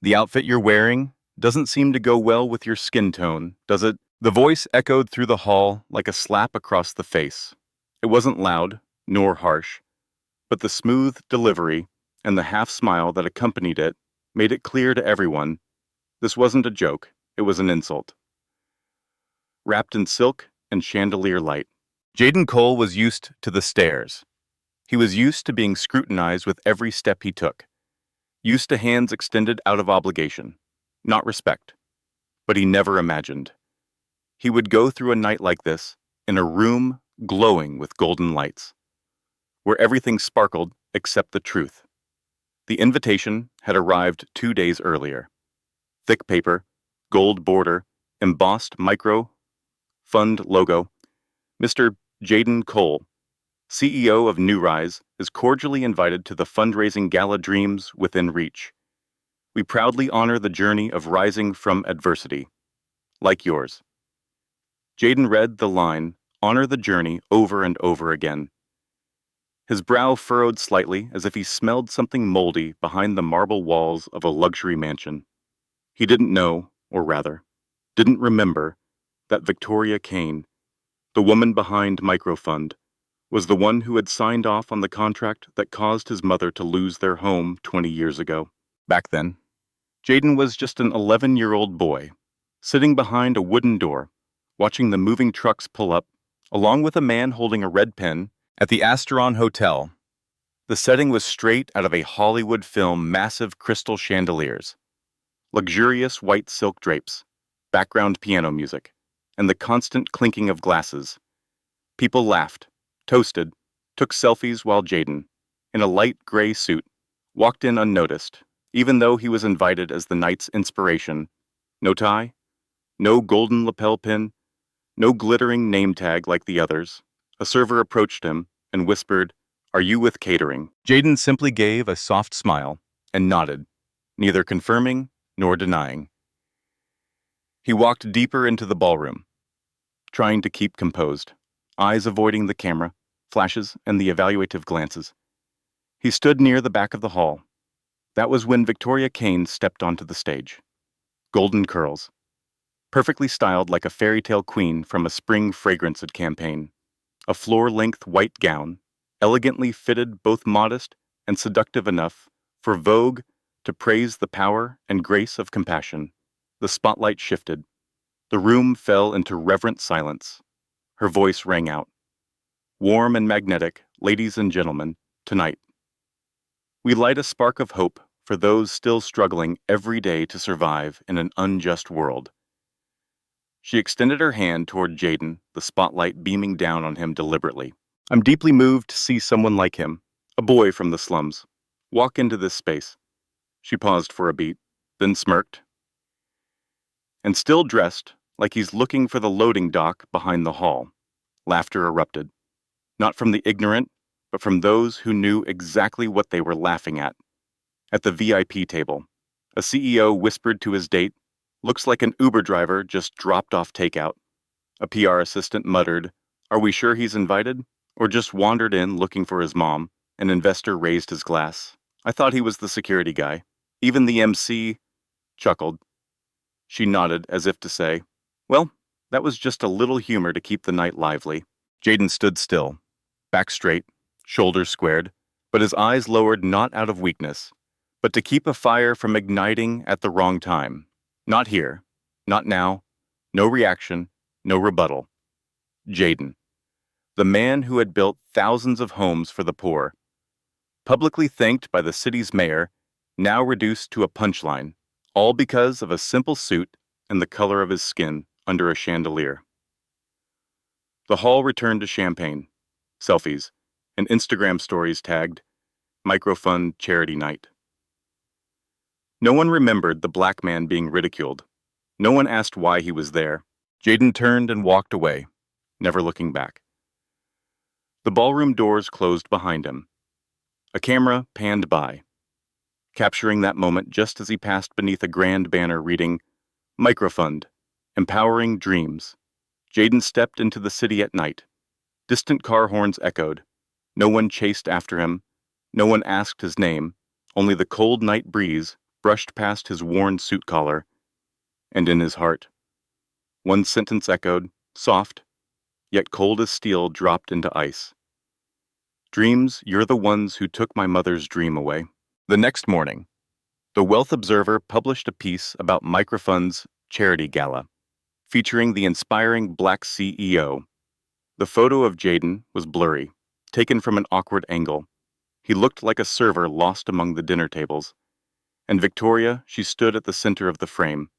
The outfit you're wearing doesn't seem to go well with your skin tone, does it? The voice echoed through the hall like a slap across the face. It wasn't loud, nor harsh, but the smooth delivery and the half-smile that accompanied it made it clear to everyone this wasn't a joke, it was an insult. Wrapped in silk and chandelier light, Jayden Cole was used to the stares. He was used to being scrutinized with every step he took, used to hands extended out of obligation, not respect. But he never imagined he would go through a night like this in a room glowing with golden lights, where everything sparkled except the truth. The invitation had arrived 2 days earlier. Thick paper, gold border, embossed micro fund logo. Mr. Jayden Cole, CEO of New Rise, is cordially invited to the fundraising gala Dreams Within Reach. We proudly honor the journey of rising from adversity, like yours. Jayden read the line, honor the journey, over and over again. His brow furrowed slightly as if he smelled something moldy behind the marble walls of a luxury mansion. He didn't know, or rather, didn't remember, that Victoria Kane, the woman behind Microfund, was the one who had signed off on the contract that caused his mother to lose their home 20 years ago. Back then, Jayden was just an 11-year-old boy, sitting behind a wooden door, watching the moving trucks pull up, along with a man holding a red pen, at the Asteron Hotel. The setting was straight out of a Hollywood film, massive crystal chandeliers, luxurious white silk drapes, background piano music, and the constant clinking of glasses. People laughed, toasted, took selfies while Jayden, in a light gray suit, walked in unnoticed, even though he was invited as the night's inspiration. No tie, no golden lapel pin, no glittering name tag like the others. A server approached him and whispered, "Are you with catering?" Jayden simply gave a soft smile and nodded, neither confirming nor denying. He walked deeper into the ballroom, trying to keep composed, eyes avoiding the camera, flashes, and the evaluative glances. He stood near the back of the hall. That was when Victoria Kane stepped onto the stage. Golden curls, perfectly styled like a fairy tale queen from a spring fragrance campaign. A floor-length white gown, elegantly fitted, both modest and seductive enough for Vogue to praise the power and grace of compassion. The spotlight shifted. The room fell into reverent silence. Her voice rang out. Warm and magnetic, ladies and gentlemen, tonight, we light a spark of hope for those still struggling every day to survive in an unjust world. She extended her hand toward Jayden, the spotlight beaming down on him deliberately. I'm deeply moved to see someone like him, a boy from the slums, walk into this space. She paused for a beat, then smirked. And still dressed, like he's looking for the loading dock behind the hall, laughter erupted. Not from the ignorant, but from those who knew exactly what they were laughing at. At the VIP table, a CEO whispered to his date, "Looks like an Uber driver just dropped off takeout." A PR assistant muttered, "Are we sure he's invited? Or just wandered in looking for his mom?" An investor raised his glass. "I thought he was the security guy." Even the MC chuckled. She nodded as if to say, "Well, that was just a little humor to keep the night lively." Jayden stood still, back straight, shoulders squared, but his eyes lowered not out of weakness, but to keep a fire from igniting at the wrong time. Not here, not now, no reaction, no rebuttal. Jayden, the man who had built thousands of homes for the poor, publicly thanked by the city's mayor, now reduced to a punchline, all because of a simple suit and the color of his skin under a chandelier. The hall returned to champagne, selfies, and Instagram stories tagged Microfund Charity Night. No one remembered the black man being ridiculed. No one asked why he was there. Jayden turned and walked away, never looking back. The ballroom doors closed behind him. A camera panned by, capturing that moment just as he passed beneath a grand banner reading, Microfund, Empowering Dreams. Jayden stepped into the city at night. Distant car horns echoed. No one chased after him. No one asked his name. Only the cold night breeze brushed past his worn suit collar, and in his heart. One sentence echoed, soft, yet cold as steel dropped into ice. Dreams, you're the ones who took my mother's dream away. The next morning, the Wealth Observer published a piece about Microfund's charity gala, featuring the inspiring Black CEO. The photo of Jayden was blurry, taken from an awkward angle. He looked like a server lost among the dinner tables. And Victoria, she stood at the center of the frame,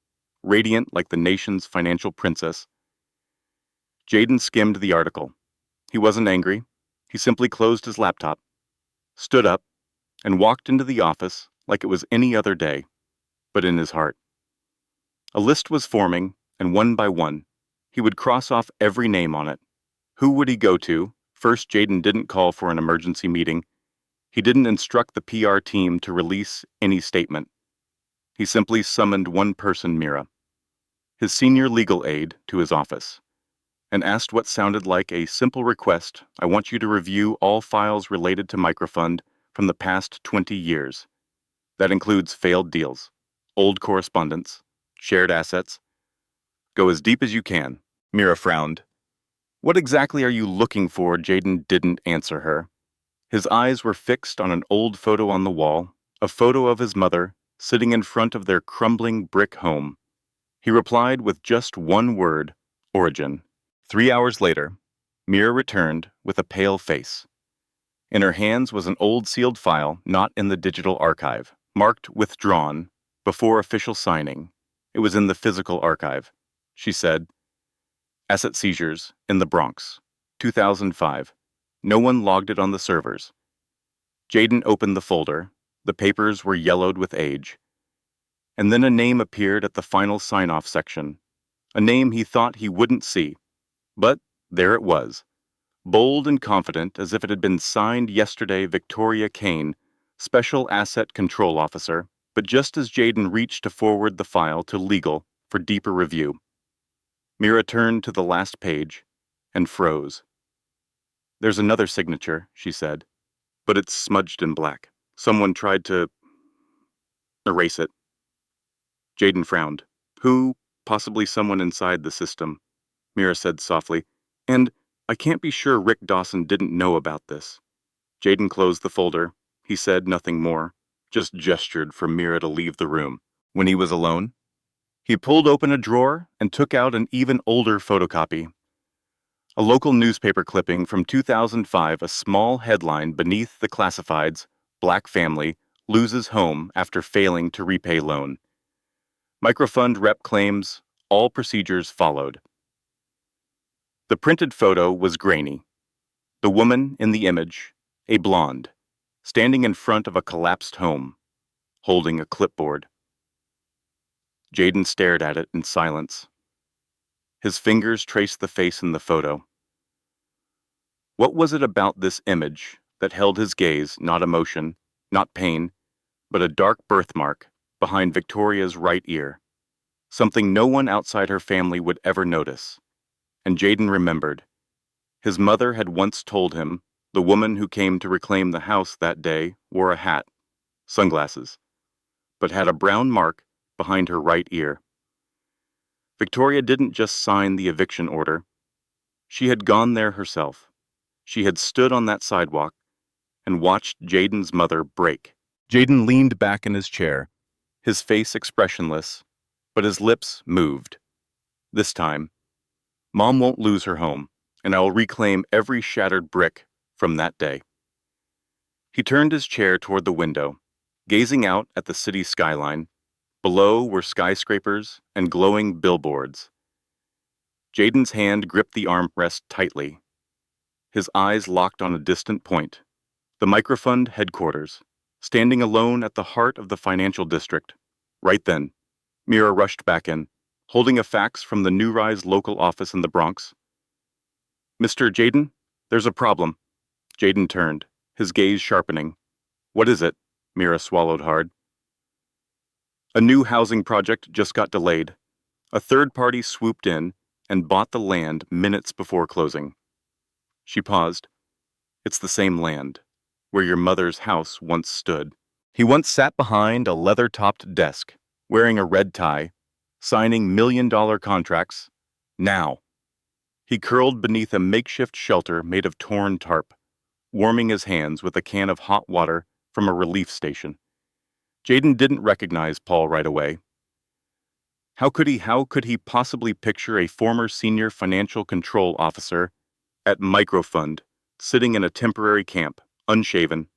radiant like the nation's financial princess. Jayden skimmed the article. He wasn't angry. He simply closed his laptop, stood up, and walked into the office like it was any other day, but in his heart. A list was forming, and one by one, he would cross off every name on it. Who would he go to? First, Jayden didn't call for an emergency meeting. He didn't instruct the PR team to release any statement. He simply summoned one person, Mira, his senior legal aide, to his office, and asked what sounded like a simple request: I want you to review all files related to Microfund from the past 20 years. That includes failed deals, old correspondence, shared assets. Go as deep as you can. Mira frowned. What exactly are you looking for? Jayden didn't answer her. His eyes were fixed on an old photo on the wall, a photo of his mother sitting in front of their crumbling brick home. He replied with just one word: origin. 3 hours later, Mira returned with a pale face. In her hands was an old sealed file not in the digital archive, marked withdrawn before official signing. It was in the physical archive. She said, Asset seizures in the Bronx, 2005. No one logged it on the servers. Jayden opened the folder. The papers were yellowed with age. And then a name appeared at the final sign-off section, a name he thought he wouldn't see. But there it was, bold and confident as if it had been signed yesterday: Victoria Kane, Special Asset Control Officer. But just as Jayden reached to forward the file to legal for deeper review, Mira turned to the last page and froze. There's another signature, she said, but it's smudged in black. Someone tried to erase it. Jayden frowned. Who? Possibly someone inside the system, Mira said softly. And I can't be sure Rick Dawson didn't know about this. Jayden closed the folder. He said nothing more, just gestured for Mira to leave the room. When he was alone, he pulled open a drawer and took out an even older photocopy. A local newspaper clipping from 2005, a small headline beneath the classifieds: Black family loses home after failing to repay loan. Microfund rep claims all procedures followed. The printed photo was grainy. The woman in the image, a blonde, standing in front of a collapsed home, holding a clipboard. Jayden stared at it in silence. His fingers traced the face in the photo. What was it about this image that held his gaze? Not emotion, not pain, but a dark birthmark behind Victoria's right ear, something no one outside her family would ever notice. And Jayden remembered. His mother had once told him the woman who came to reclaim the house that day wore a hat, sunglasses, but had a brown mark behind her right ear. Victoria didn't just sign the eviction order. She had gone there herself. She had stood on that sidewalk and watched Jayden's mother break. Jayden leaned back in his chair, his face expressionless, but his lips moved. This time, Mom won't lose her home, and I will reclaim every shattered brick from that day. He turned his chair toward the window, gazing out at the city skyline. Below were skyscrapers and glowing billboards. Jayden's hand gripped the armrest tightly. His eyes locked on a distant point, the Microfund headquarters, standing alone at the heart of the financial district. Right then, Mira rushed back in, holding a fax from the New Rise local office in the Bronx. Mr. Jayden, there's a problem. Jayden turned, his gaze sharpening. What is it? Mira swallowed hard. A new housing project just got delayed. A third party swooped in and bought the land minutes before closing. She paused. It's the same land, where your mother's house once stood. He once sat behind a leather-topped desk, wearing a red tie, signing million-dollar contracts. Now, he curled beneath a makeshift shelter made of torn tarp, warming his hands with a can of hot water from a relief station. Jayden didn't recognize Paul right away. How could he possibly picture a former senior financial control officer at Microfund, sitting in a temporary camp, unshaven,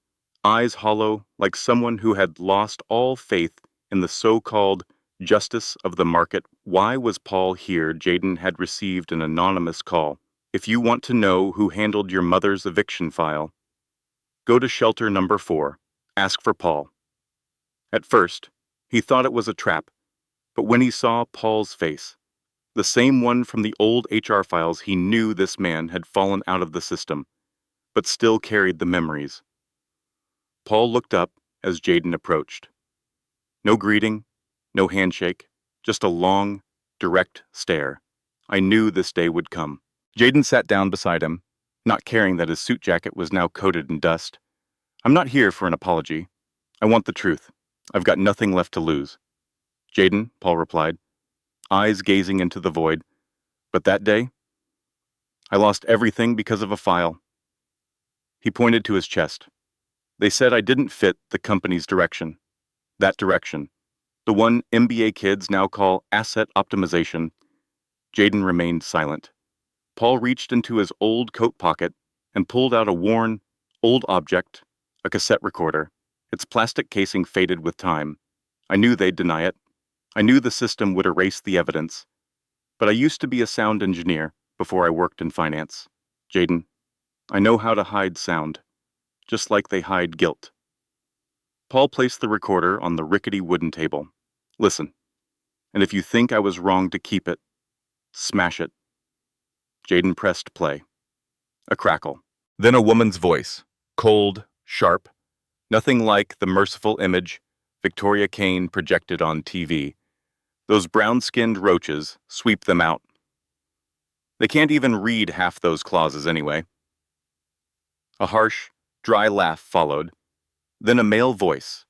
eyes hollow like someone who had lost all faith in the so-called justice of the market? Why was Paul here? Jayden had received an anonymous call. If you want to know who handled your mother's eviction file, go to shelter number 4. Ask for Paul. At first, he thought it was a trap, but when he saw Paul's face, the same one from the old HR files, he knew this man had fallen out of the system, but still carried the memories. Paul looked up as Jayden approached. No greeting, no handshake, just a long, direct stare. I knew this day would come. Jayden sat down beside him, not caring that his suit jacket was now coated in dust. I'm not here for an apology. I want the truth. I've got nothing left to lose. Jayden, Paul replied, eyes gazing into the void. But that day, I lost everything because of a file. He pointed to his chest. They said I didn't fit the company's direction. That direction. The one MBA kids now call asset optimization. Jayden remained silent. Paul reached into his old coat pocket and pulled out a worn, old object, a cassette recorder. Its plastic casing faded with time. I knew they'd deny it. I knew the system would erase the evidence. But I used to be a sound engineer before I worked in finance. Jayden, I know how to hide sound, just like they hide guilt. Paul placed the recorder on the rickety wooden table. Listen, and if you think I was wrong to keep it, smash it. Jayden pressed play. A crackle. Then a woman's voice, cold, sharp, nothing like the merciful image Victoria Kane projected on TV. Those brown-skinned roaches, sweep them out. They can't even read half those clauses anyway. A harsh, dry laugh followed, then a male voice.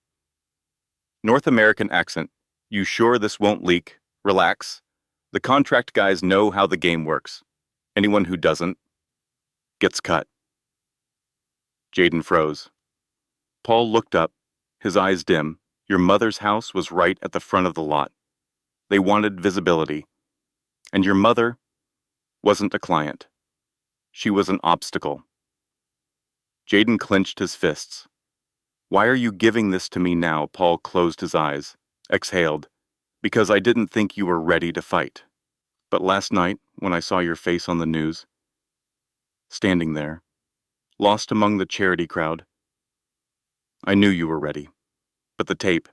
North American accent. You sure this won't leak? Relax. The contract guys know how the game works. Anyone who doesn't gets cut. Jayden froze. Paul looked up, his eyes dim. Your mother's house was right at the front of the lot. They wanted visibility. And your mother wasn't a client. She was an obstacle. Jayden clenched his fists. Why are you giving this to me now? Paul closed his eyes, exhaled. Because I didn't think you were ready to fight. But last night, when I saw your face on the news, standing there, lost among the charity crowd, I knew you were ready. But the tape,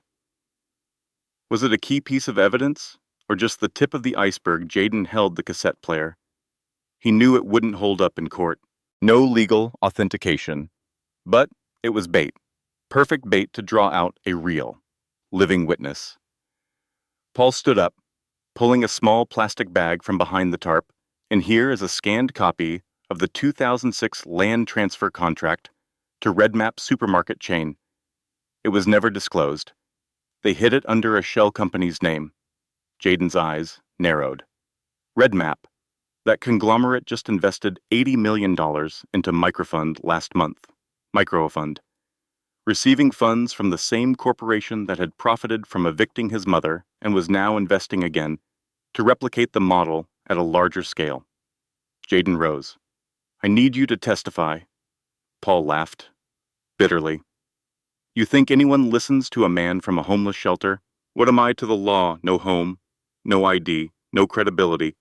was it a key piece of evidence, or just the tip of the iceberg? Jayden held the cassette player. He knew it wouldn't hold up in court. No legal authentication. But it was bait. Perfect bait to draw out a real, living witness. Paul stood up, pulling a small plastic bag from behind the tarp, and here is a scanned copy of the 2006 land transfer contract to Redmap supermarket chain. It was never disclosed. They hid it under a shell company's name. Jayden's eyes narrowed. Redmap. That conglomerate just invested $80 million into Microfund last month. Microfund. Receiving funds from the same corporation that had profited from evicting his mother and was now investing again to replicate the model at a larger scale. Jayden rose. I need you to testify. Paul laughed, bitterly. You think anyone listens to a man from a homeless shelter? What am I to the law? No home, no ID, no credibility.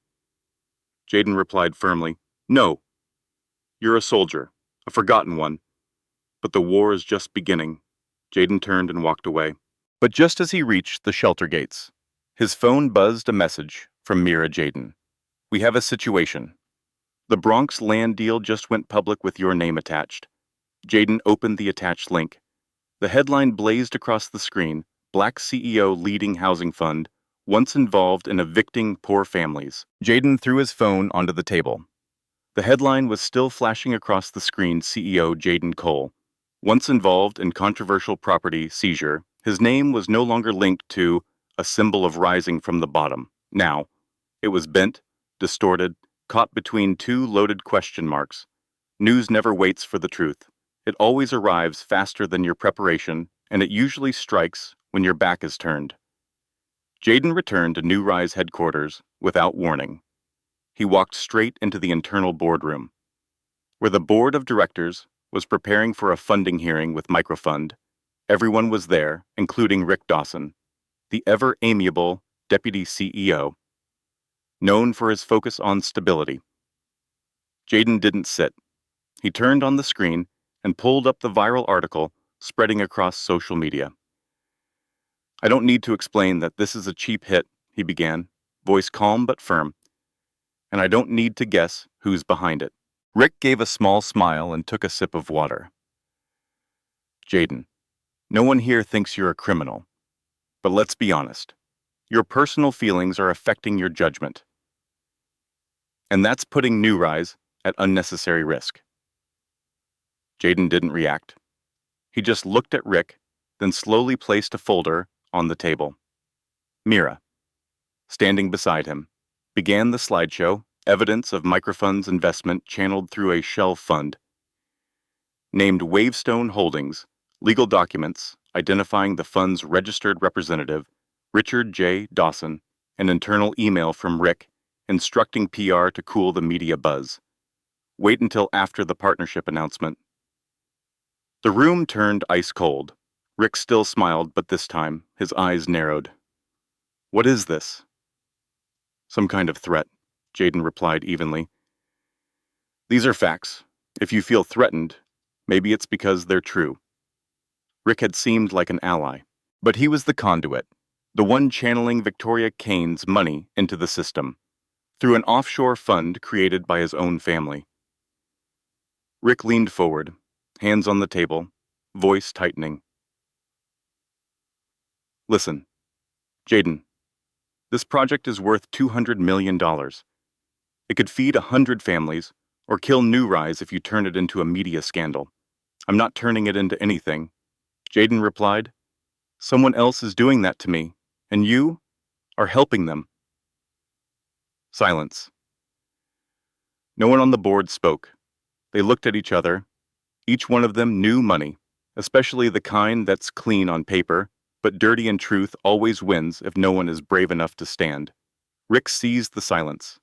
Jayden replied firmly, No. You're a soldier, a forgotten one. But the war is just beginning. Jayden turned and walked away. But just as he reached the shelter gates, his phone buzzed a message from Mira Jayden. We have a situation. The Bronx land deal just went public with your name attached. Jayden opened the attached link. The headline blazed across the screen, Black CEO leading housing fund, once involved in evicting poor families. Jayden threw his phone onto the table. The headline was still flashing across the screen, CEO Jayden Cole. Once involved in controversial property seizure, his name was no longer linked to a symbol of rising from the bottom. Now, it was bent, distorted, caught between two loaded question marks. News never waits for the truth. It always arrives faster than your preparation, and it usually strikes when your back is turned. Jayden returned to New Rise headquarters without warning. He walked straight into the internal boardroom, where the board of directors was preparing for a funding hearing with Microfund. Everyone was there, including Rick Dawson, the ever-amiable deputy CEO, known for his focus on stability. Jayden didn't sit. He turned on the screen and pulled up the viral article spreading across social media. "I don't need to explain that this is a cheap hit," he began, voice calm but firm. "And I don't need to guess who's behind it." Rick gave a small smile and took a sip of water. "Jayden, no one here thinks you're a criminal. But let's be honest. Your personal feelings are affecting your judgment. And that's putting New Rise at unnecessary risk." Jayden didn't react. He just looked at Rick, then slowly placed a folder on the table. Mira, standing beside him, began the slideshow, evidence of Microfund's investment channeled through a shell fund. Named Wavestone Holdings, legal documents identifying the fund's registered representative, Richard J. Dawson, an internal email from Rick instructing PR to cool the media buzz. Wait until after the partnership announcement. The room turned ice cold. Rick still smiled, but this time his eyes narrowed. "What is this?" "Some kind of threat," Jayden replied evenly. "These are facts. If you feel threatened, maybe it's because they're true." Rick had seemed like an ally, but he was the conduit, the one channeling Victoria Kane's money into the system, through an offshore fund created by his own family. Rick leaned forward, hands on the table, voice tightening. "Listen, Jayden, this project is worth $200 million. It could feed 100 families, or kill New Rise if you turn it into a media scandal. I'm not turning it into anything." Jayden replied. "Someone else is doing that to me, and you are helping them." Silence. No one on the board spoke. They looked at each other. Each one of them knew money, especially the kind that's clean on paper, but dirty in truth always wins if no one is brave enough to stand. Rick seized the silence.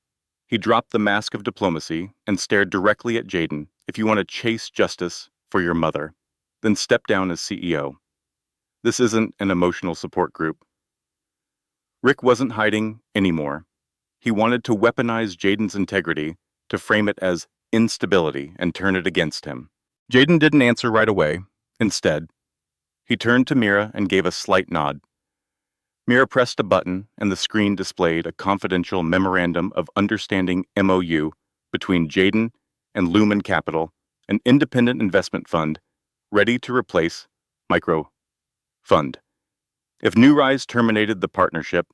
He dropped the mask of diplomacy and stared directly at Jayden. "If you want to chase justice for your mother, then step down as CEO. This isn't an emotional support group." Rick wasn't hiding anymore. He wanted to weaponize Jayden's integrity, to frame it as instability and turn it against him. Jayden didn't answer right away. Instead, he turned to Mira and gave a slight nod. Mira pressed a button, and the screen displayed a confidential memorandum of understanding MOU between Jayden and Lumen Capital, an independent investment fund ready to replace Micro Fund. If New Rise terminated the partnership,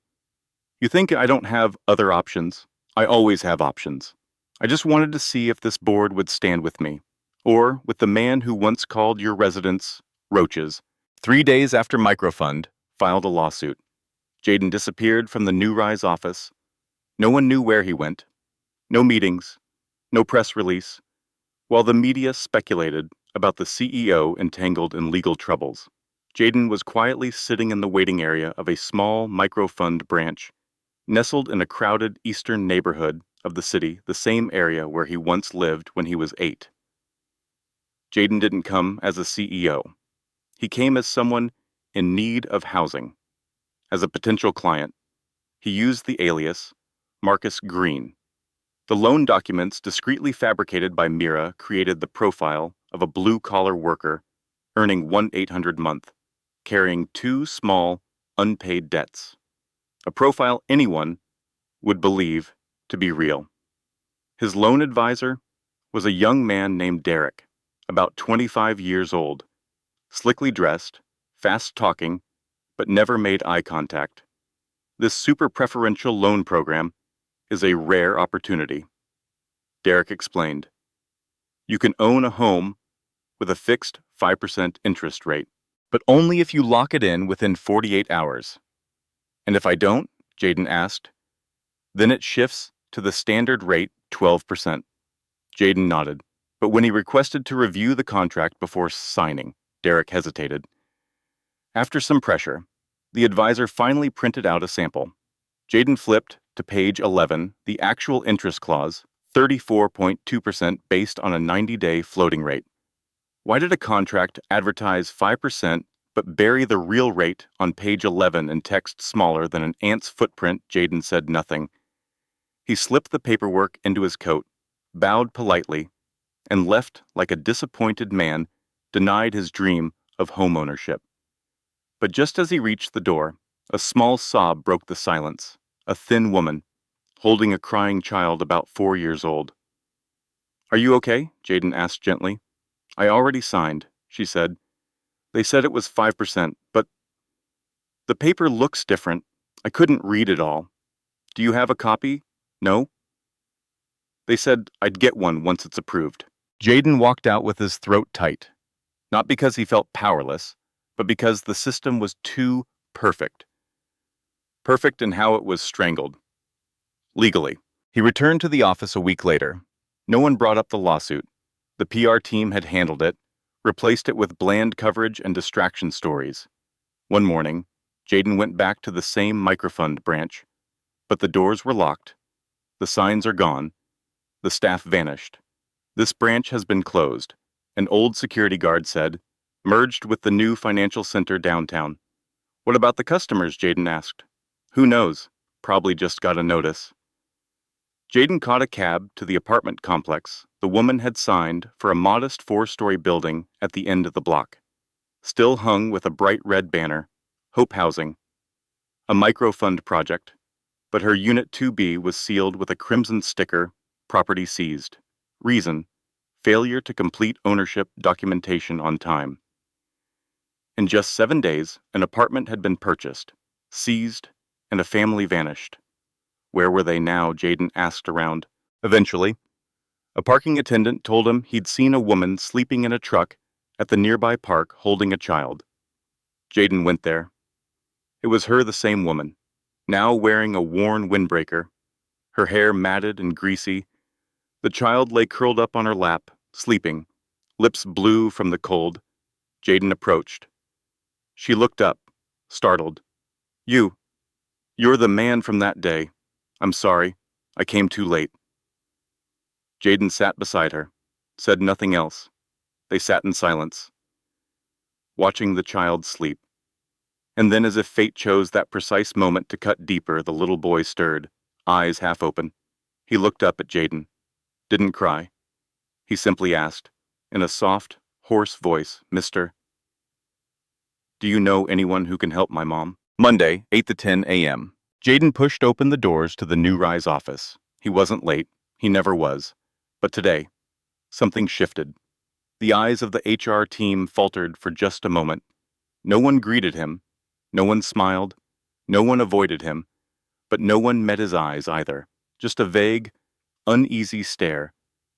"You think I don't have other options? I always have options. I just wanted to see if this board would stand with me, or with the man who once called your residents roaches." 3 days after Microfund filed a lawsuit, Jayden disappeared from the New Rise office. No one knew where he went. No meetings, no press release, while the media speculated about the CEO entangled in legal troubles. Jayden was quietly sitting in the waiting area of a small Microfund branch, nestled in a crowded eastern neighborhood of the city, the same area where he once lived when he was 8. Jayden didn't come as a CEO. He came as someone in need of housing. As a potential client, he used the alias Marcus Green. The loan documents discreetly fabricated by Mira created the profile of a blue-collar worker earning $1,800 a month, carrying 2 small, unpaid debts. A profile anyone would believe to be real. His loan advisor was a young man named Derek, about 25 years old, slickly dressed, fast-talking, but never made eye contact. This super preferential loan program is a rare opportunity. Derek explained. "You can own a home with a fixed 5% interest rate. But only if you lock it in within 48 hours. And if I don't? Jayden asked. Then it shifts to the standard rate, 12%. Jayden nodded. But when he requested to review the contract before signing, Derek hesitated. After some pressure, the advisor finally printed out a sample. Jayden flipped to page 11, the actual interest clause, 34.2% based on a 90-day floating rate. Why did a contract advertise 5% but bury the real rate on page 11 in text smaller than an ant's footprint? Jayden said nothing. He slipped the paperwork into his coat, bowed politely, and left like a disappointed man denied his dream of homeownership. But just as he reached the door, a small sob broke the silence. A thin woman, holding a crying child about 4 years old. Are you okay? Jayden asked gently. I already signed, she said. They said it was 5%, but the paper looks different. I couldn't read it all. Do you have a copy? No? They said I'd get one once it's approved. Jayden walked out with his throat tight, not because he felt powerless, but because the system was too perfect. Perfect in how it was strangled. Legally. He returned to the office a week later. No one brought up the lawsuit. The PR team had handled it, replaced it with bland coverage and distraction stories. One morning, Jayden went back to the same microfund branch, but the doors were locked. The signs are gone. The staff vanished. This branch has been closed, an old security guard said, merged with the new financial center downtown. What about the customers? Jayden asked. Who knows? Probably just got a notice. Jayden caught a cab to the apartment complex the woman had signed for a modest 4-story building at the end of the block, still hung with a bright red banner, Hope Housing, a microfund project, but her Unit 2B was sealed with a crimson sticker, property seized. Reason, failure to complete ownership documentation on time. In just 7 days, an apartment had been purchased, seized, and a family vanished. Where were they now? Jayden asked around. Eventually, a parking attendant told him he'd seen a woman sleeping in a truck at the nearby park holding a child. Jayden went there. It was her, the same woman, now wearing a worn windbreaker, her hair matted and greasy. The child lay curled up on her lap, sleeping, lips blue from the cold. Jayden approached. She looked up, startled. You're the man from that day. I'm sorry, I came too late. Jayden sat beside her, said nothing else. They sat in silence, watching the child sleep. And then, as if fate chose that precise moment to cut deeper, the little boy stirred, eyes half open. He looked up at Jayden, didn't cry. He simply asked, in a soft, hoarse voice, Mister, do you know anyone who can help my mom? Monday, 8 to 10 a.m. Jayden pushed open the doors to the New Rise office. He wasn't late. He never was. But today, something shifted. The eyes of the HR team faltered for just a moment. No one greeted him. No one smiled. No one avoided him. But no one met his eyes either. Just a vague, uneasy stare,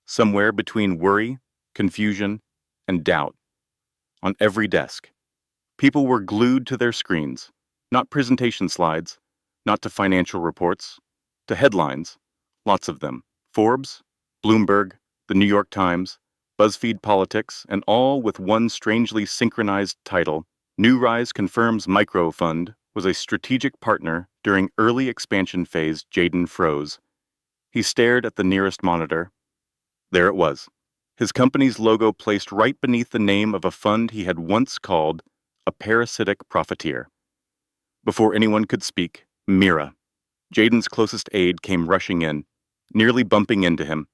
somewhere between worry, confusion, and doubt. On every desk, people were glued to their screens, not presentation slides, not to financial reports, to headlines, lots of them. Forbes, Bloomberg, the New York Times, BuzzFeed Politics, and all with one strangely synchronized title. New Rise confirms Microfund was a strategic partner during early expansion phase. Jayden froze. He stared at the nearest monitor. There it was, his company's logo placed right beneath the name of a fund he had once called a parasitic profiteer. Before anyone could speak, Mira, Jayden's closest aide, came rushing in, nearly bumping into him.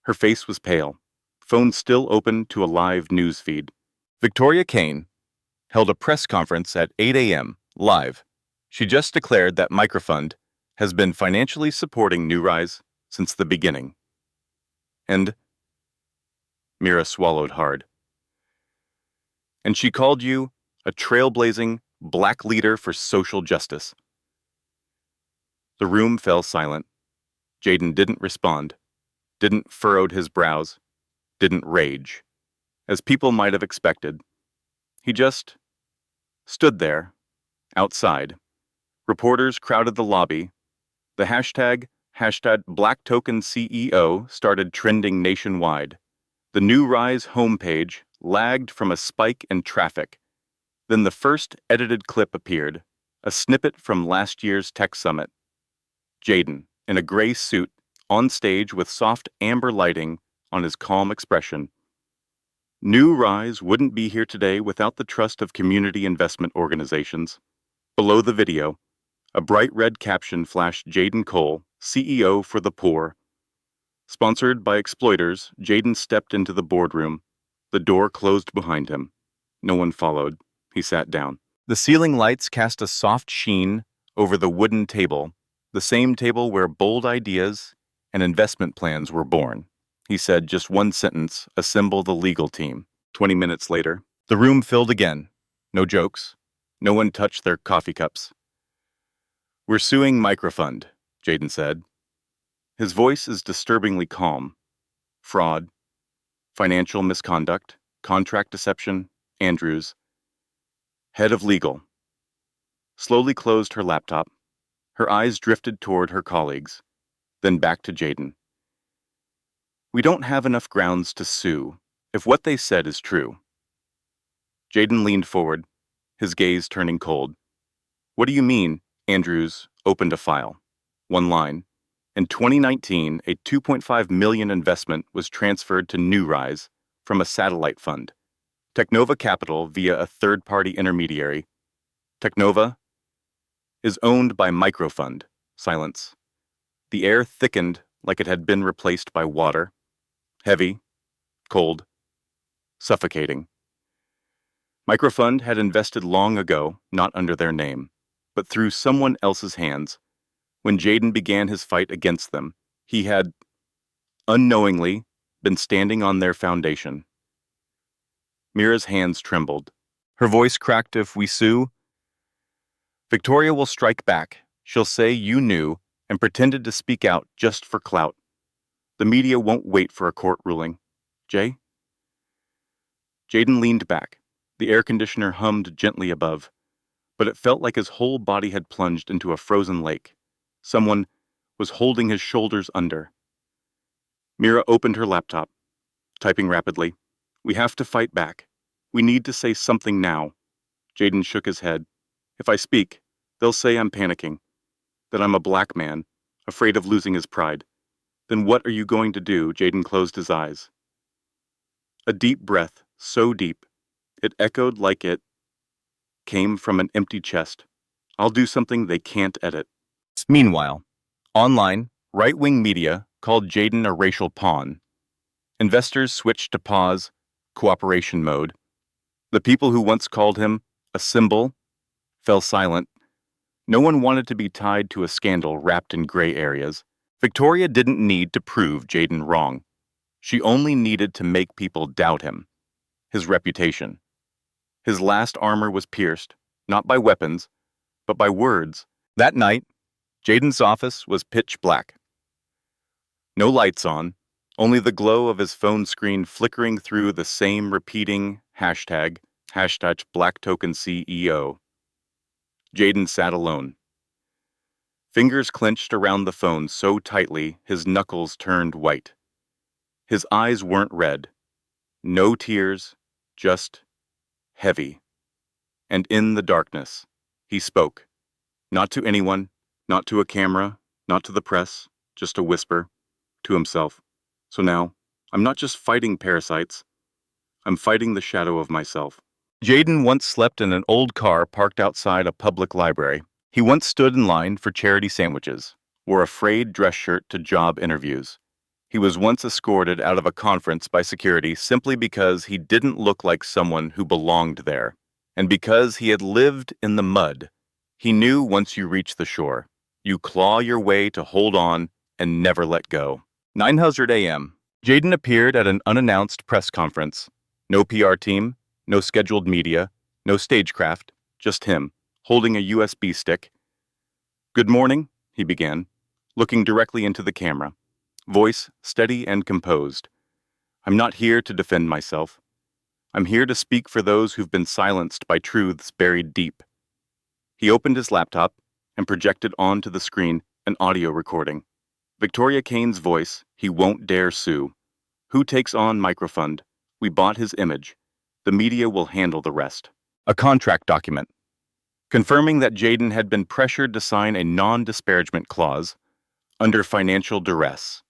Her face was pale, phone still open to a live news feed. Victoria Kane held a press conference at 8 a.m. live. She just declared that Microfund has been financially supporting New Rise since the beginning. And Mira swallowed hard. And she called you a trailblazing black leader for social justice. The room fell silent. Jayden didn't respond, didn't furrow his brows, didn't rage. as people might have expected. He just stood there, outside. Reporters crowded the lobby. The hashtag #BlackTokenCEO started trending nationwide. The New Rise homepage lagged from a spike in traffic. Then the first edited clip appeared, a snippet from last year's tech summit. Jayden, in a gray suit, on stage with soft amber lighting on his calm expression. New Rise wouldn't be here today without the trust of community investment organizations. Below the video, a bright red caption flashed: Jayden Cole, CEO for the poor. Sponsored by exploiters, Jayden stepped into the boardroom. The door closed behind him. No one followed. He sat down. The ceiling lights cast a soft sheen over the wooden table, the same table where bold ideas and investment plans were born. He said just one sentence: assemble the legal team. 20 minutes later, the room filled again. No jokes. No one touched their coffee cups. We're suing Microfund, Jayden said. His voice is disturbingly calm. Fraud, financial misconduct, contract deception, Andrews. Head of legal. Slowly closed her laptop. Her eyes drifted toward her colleagues, then back to Jayden. We don't have enough grounds to sue if what they said is true. Jayden leaned forward, his gaze turning cold. What do you mean? Andrews opened a file. One line. In 2019, a $2.5 million investment was transferred to New Rise from a satellite fund. Technova Capital via a third-party intermediary. Technova is owned by Microfund. Silence. The air thickened like it had been replaced by water. Heavy, cold, suffocating. Microfund had invested long ago, not under their name, but through someone else's hands. When Jayden began his fight against them, he had, unknowingly, been standing on their foundation. Mira's hands trembled. Her voice cracked. If we sue, Victoria will strike back. She'll say you knew and pretended to speak out just for clout. The media won't wait for a court ruling. Jay? Jayden leaned back. The air conditioner hummed gently above, but it felt like his whole body had plunged into a frozen lake. Someone was holding his shoulders under. Mira opened her laptop, typing rapidly. We have to fight back. We need to say something now. Jayden shook his head. If I speak, they'll say I'm panicking, that I'm a black man, afraid of losing his pride. Then what are you going to do? Jayden closed his eyes. A deep breath, so deep, it echoed like it came from an empty chest. I'll do something they can't edit. Meanwhile, online, right-wing media called Jayden a racial pawn. Investors switched to pause, cooperation mode. The people who once called him a symbol fell silent. No one wanted to be tied to a scandal wrapped in gray areas. Victoria didn't need to prove Jayden wrong. She only needed to make people doubt him. His reputation. His last armor was pierced, not by weapons, but by words. That night, Jayden's office was pitch black. No lights on, only the glow of his phone screen flickering through the same repeating hashtag #BlackTokenCEO. Jayden sat alone. Fingers clenched around the phone so tightly his knuckles turned white. His eyes weren't red. No tears, just heavy. And in the darkness, he spoke. Not to anyone, not to a camera, not to the press, just a whisper, to himself. So now, I'm not just fighting parasites. I'm fighting the shadow of myself. Jayden once slept in an old car parked outside a public library. He once stood in line for charity sandwiches, wore a frayed dress shirt to job interviews. He was once escorted out of a conference by security simply because he didn't look like someone who belonged there. And because he had lived in the mud, he knew once you reach the shore, you claw your way to hold on and never let go. 9:00 a.m. Jayden appeared at an unannounced press conference. No PR team, no scheduled media, no stagecraft, just him, holding a USB stick. Good morning, he began, looking directly into the camera, voice steady and composed. I'm not here to defend myself. I'm here to speak for those who've been silenced by truths buried deep. He opened his laptop and projected onto the screen an audio recording. Victoria Kane's voice, "He won't dare sue. Who takes on microfund? We bought his image. The media will handle the rest." A contract document confirming that Jayden had been pressured to sign a non-disparagement clause under financial duress,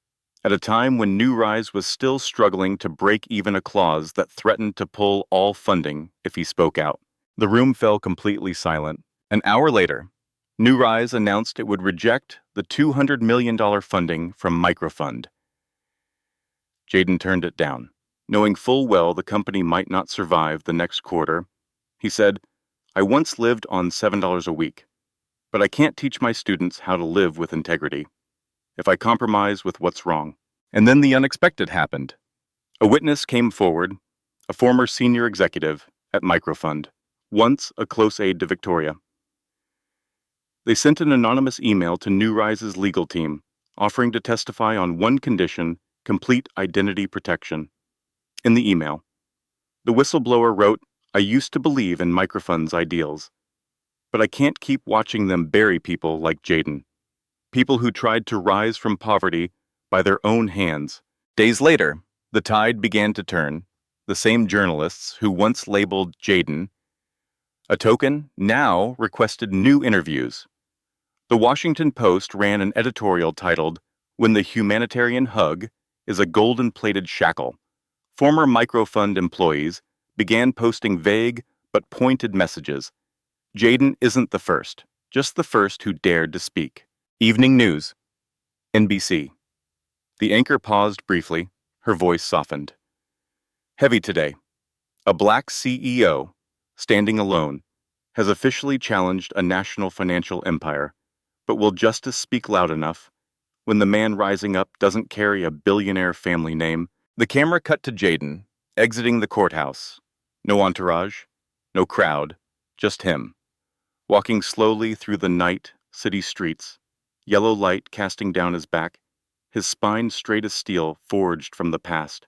at a time when New Rise was still struggling to break even a clause that threatened to pull all funding if he spoke out. The room fell completely silent. An hour later, New Rise announced it would reject the $200 million funding from Microfund. Jayden turned it down, knowing full well the company might not survive the next quarter. He said, "I once lived on $7 a week, but I can't teach my students how to live with integrity if I compromise with what's wrong." And then the unexpected happened. A witness came forward, a former senior executive at Microfund, once a close aide to Victoria. They sent an anonymous email to New Rise's legal team, offering to testify on one condition: complete identity protection. In the email, the whistleblower wrote, "I used to believe in Microfund's ideals, but I can't keep watching them bury people like Jayden, people who tried to rise from poverty by their own hands." Days later, the tide began to turn. The same journalists who once labeled Jayden a token now requested new interviews. The Washington Post ran an editorial titled, "When the Humanitarian Hug is a Golden-Plated Shackle." Former Microfund employees began posting vague but pointed messages. Jayden isn't the first, just the first who dared to speak. Evening News, NBC. The anchor paused briefly, her voice softened. Heavy today. A black CEO, standing alone, has officially challenged a national financial empire. But will justice speak loud enough when the man rising up doesn't carry a billionaire family name? The camera cut to Jayden, exiting the courthouse. No entourage, no crowd, just him, walking slowly through the night city streets, yellow light casting down his back, his spine straight as steel forged from the past.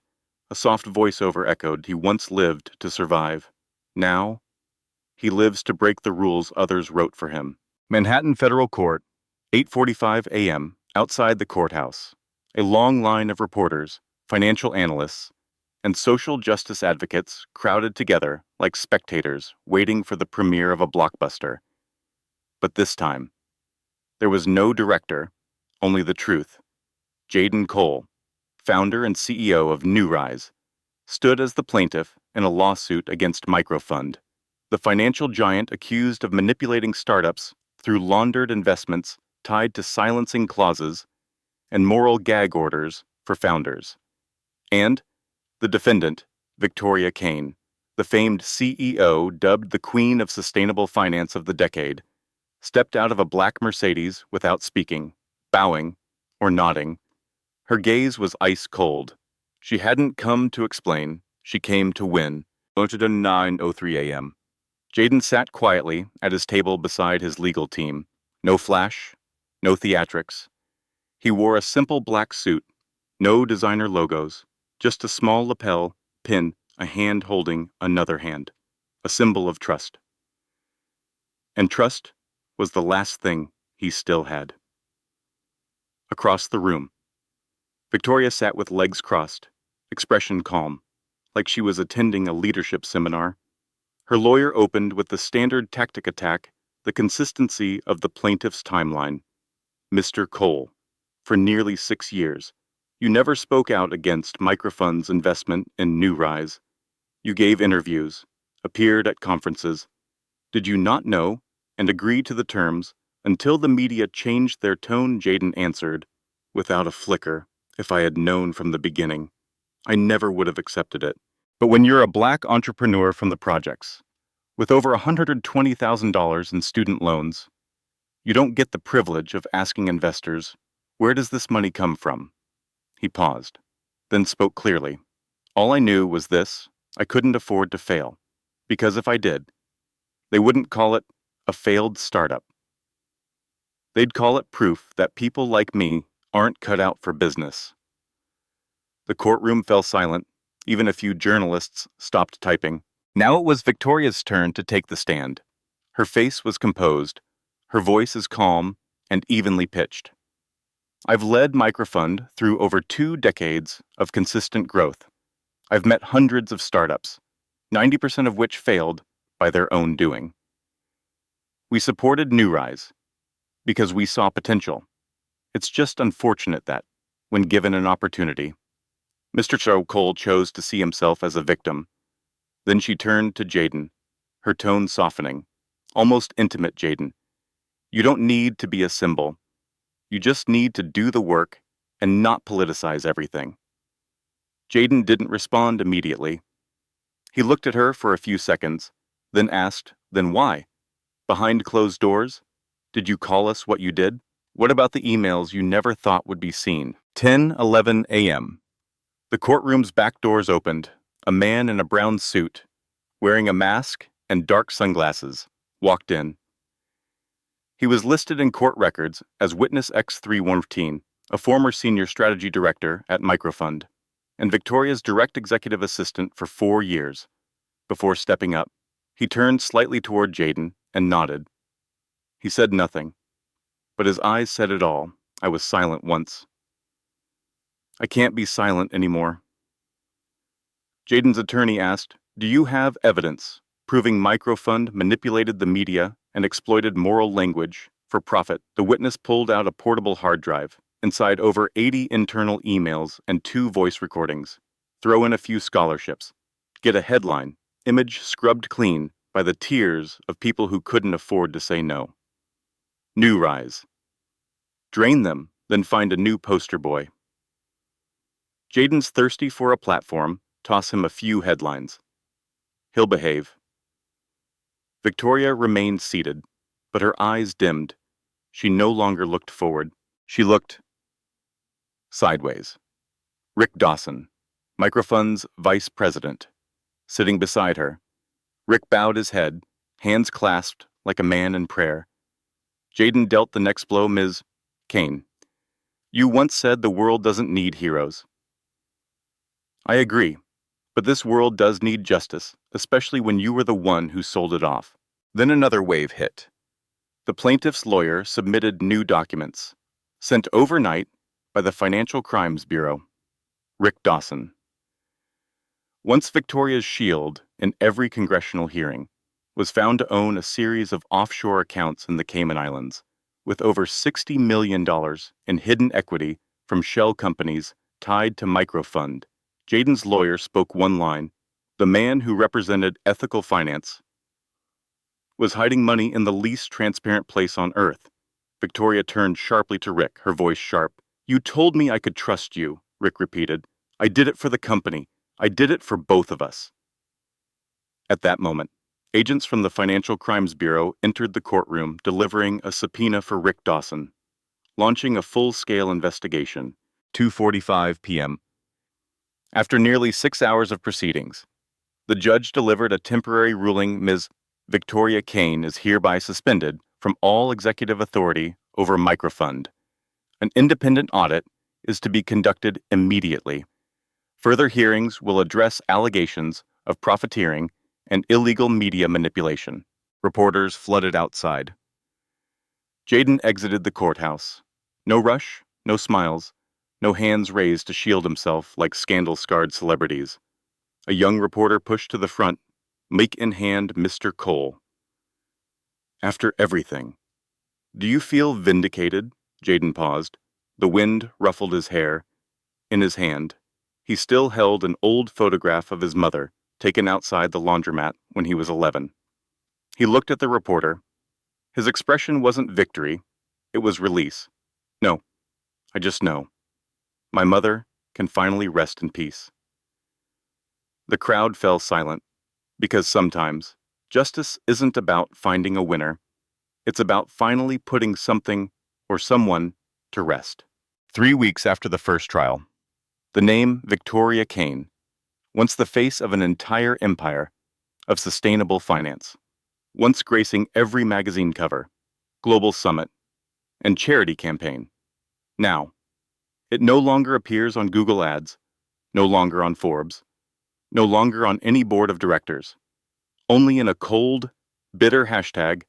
A soft voiceover echoed, "He once lived to survive. Now, he lives to break the rules others wrote for him." Manhattan Federal Court, 8:45 a.m., outside the courthouse. A long line of reporters, financial analysts, and social justice advocates crowded together like spectators waiting for the premiere of a blockbuster. But this time, there was no director, only the truth. Jayden Cole, founder and CEO of New Rise, stood as the plaintiff in a lawsuit against Microfund, the financial giant accused of manipulating startups through laundered investments tied to silencing clauses and moral gag orders for founders. And the defendant, Victoria Kane, the famed CEO dubbed the Queen of Sustainable Finance of the decade, stepped out of a black Mercedes without speaking, bowing, or nodding. Her gaze was ice cold. She hadn't come to explain, she came to win. 9:03 a.m. Jayden sat quietly at his table beside his legal team. No flash, no theatrics. He wore a simple black suit, no designer logos, just a small lapel pin, a hand holding another hand, a symbol of trust. And trust was the last thing he still had. Across the room, Victoria sat with legs crossed, expression calm, like she was attending a leadership seminar. Her lawyer opened with the standard tactic attack, the consistency of the plaintiff's timeline. "Mr. Cole, for nearly 6 years, you never spoke out against Microfund's investment in New Rise. You gave interviews, appeared at conferences. Did you not know and agree to the terms until the media changed their tone?" Jayden answered, without a flicker. "If I had known from the beginning, I never would have accepted it." But when you're a black entrepreneur from the projects, with over $120,000 in student loans, you don't get the privilege of asking investors, "Where does this money come from?" He paused, then spoke clearly. "All I knew was this: I couldn't afford to fail, because if I did, they wouldn't call it a failed startup. They'd call it proof that people like me aren't cut out for business." The courtroom fell silent, Even a few journalists stopped typing. Now it was Victoria's turn to take the stand. Her face was composed, her voice is calm and evenly pitched. I've led Microfund through over 2 decades of consistent growth. I've met hundreds of startups, 90% of which failed by their own doing. We supported NewRise because we saw potential. It's just unfortunate that, when given an opportunity, Mr. Cole chose to see himself as a victim. Then she turned to Jayden, her tone softening. Almost intimate, Jayden. You don't need to be a symbol. You just need to do the work and not politicize everything. Jayden didn't respond immediately. He looked at her for a few seconds, then asked, then why? Behind closed doors? Did you call us what you did? What about the emails you never thought would be seen? 10:11 a.m. The courtroom's back doors opened. A man in a brown suit, wearing a mask and dark sunglasses, walked in. He was listed in court records as Witness X314, a former senior strategy director at Microfund, and Victoria's direct executive assistant for 4 years. Before stepping up, he turned slightly toward Jayden and nodded. He said nothing, but his eyes said it all. I was silent once. I can't be silent anymore. Jayden's attorney asked, do you have evidence proving Microfund manipulated the media and exploited moral language for profit? The witness pulled out a portable hard drive. Inside over 80 internal emails and 2 voice recordings. Throw in a few scholarships. Get a headline, image scrubbed clean by the tears of people who couldn't afford to say no. NewRise. Drain them, then find a new poster boy. Jayden's thirsty for a platform. Toss him a few headlines. He'll behave. Victoria remained seated, but her eyes dimmed. She no longer looked forward. She looked sideways. Rick Dawson, Microfund's vice president, sitting beside her. Rick bowed his head, hands clasped like a man in prayer. Jayden dealt the next blow. Ms. Kane, you once said the world doesn't need heroes. I agree, but this world does need justice, especially when you were the one who sold it off. Then another wave hit. The plaintiff's lawyer submitted new documents, sent overnight by the Financial Crimes Bureau. Rick Dawson. Once Victoria's shield in every congressional hearing, was found to own a series of offshore accounts in the Cayman Islands, with over $60 million in hidden equity from shell companies tied to Microfund. Jayden's lawyer spoke one line. The man who represented ethical finance was hiding money in the least transparent place on earth. Victoria turned sharply to Rick, her voice sharp. You told me I could trust you, Rick repeated. I did it for the company. I did it for both of us. At that moment, agents from the Financial Crimes Bureau entered the courtroom delivering a subpoena for Rick Dawson, launching a full-scale investigation. 2:45 p.m. After nearly 6 hours of proceedings, the judge delivered a temporary ruling. Ms. Victoria Kane is hereby suspended from all executive authority over Microfund. An independent audit is to be conducted immediately. Further hearings will address allegations of profiteering and illegal media manipulation. Reporters flooded outside. Jayden exited the courthouse. No rush, no smiles, no hands raised to shield himself like scandal-scarred celebrities. A young reporter pushed to the front, mic in hand. Mr. Cole. After everything, do you feel vindicated? Jayden paused. The wind ruffled his hair. In his hand, he still held an old photograph of his mother, taken outside the laundromat when he was 11. He looked at the reporter. His expression wasn't victory, it was release. No, I just know. My mother can finally rest in peace. The crowd fell silent, because sometimes justice isn't about finding a winner. It's about finally putting something or someone to rest. 3 weeks after the first trial, the name Victoria Kane, once the face of an entire empire of sustainable finance, once gracing every magazine cover, global summit, and charity campaign. Now, it no longer appears on Google Ads, no longer on Forbes, no longer on any board of directors, only in a cold, bitter hashtag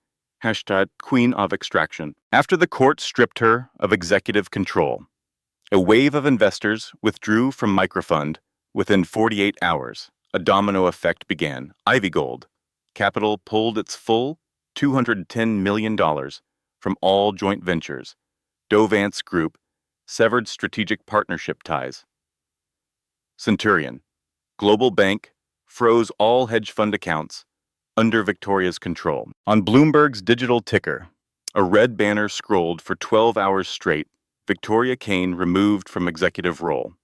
queen of extraction. After the court stripped her of executive control, a wave of investors withdrew from Microfund within 48 hours. A domino effect began. Ivy Gold Capital pulled its full $210 million from all joint ventures. Dovance Group severed strategic partnership ties. Centurion Global Bank froze all hedge fund accounts under Victoria's control. On Bloomberg's digital ticker, a red banner scrolled for 12 hours straight. Victoria Kane removed from executive role.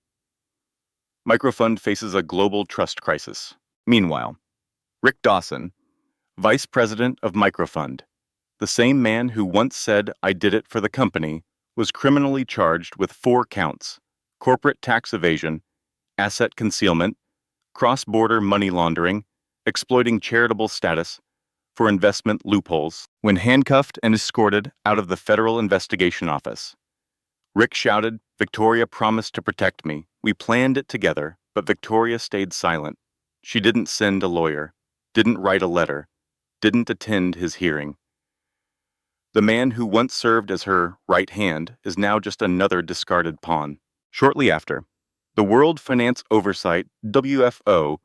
Microfund faces a global trust crisis. Meanwhile, Rick Dawson, vice president of Microfund, the same man who once said, "I did it for the company," was criminally charged with 4 counts: corporate tax evasion, asset concealment, cross-border money laundering, exploiting charitable status for investment loopholes. When handcuffed and escorted out of the Federal Investigation Office, Rick shouted, "Victoria promised to protect me. We planned it together," but Victoria stayed silent. She didn't send a lawyer, didn't write a letter, didn't attend his hearing. The man who once served as her right hand is now just another discarded pawn. Shortly after, the World Finance Oversight, WFO,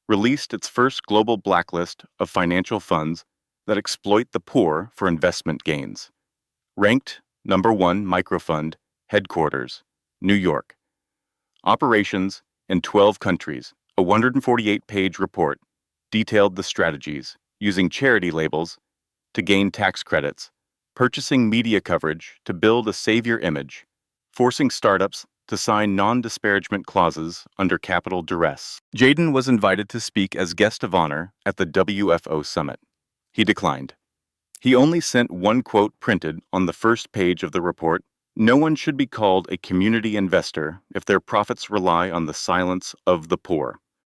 released its first global blacklist of financial funds that exploit the poor for investment gains. Ranked number 1 Microfund, headquarters, New York. Operations in 12 countries. A 148-page report detailed the strategies, using charity labels to gain tax credits, purchasing media coverage to build a savior image, forcing startups to sign non-disparagement clauses under capital duress. Jayden was invited to speak as guest of honor at the WFO summit. He declined. He only sent one quote printed on the first page of the report: "No one should be called a community investor if their profits rely on the silence of the poor."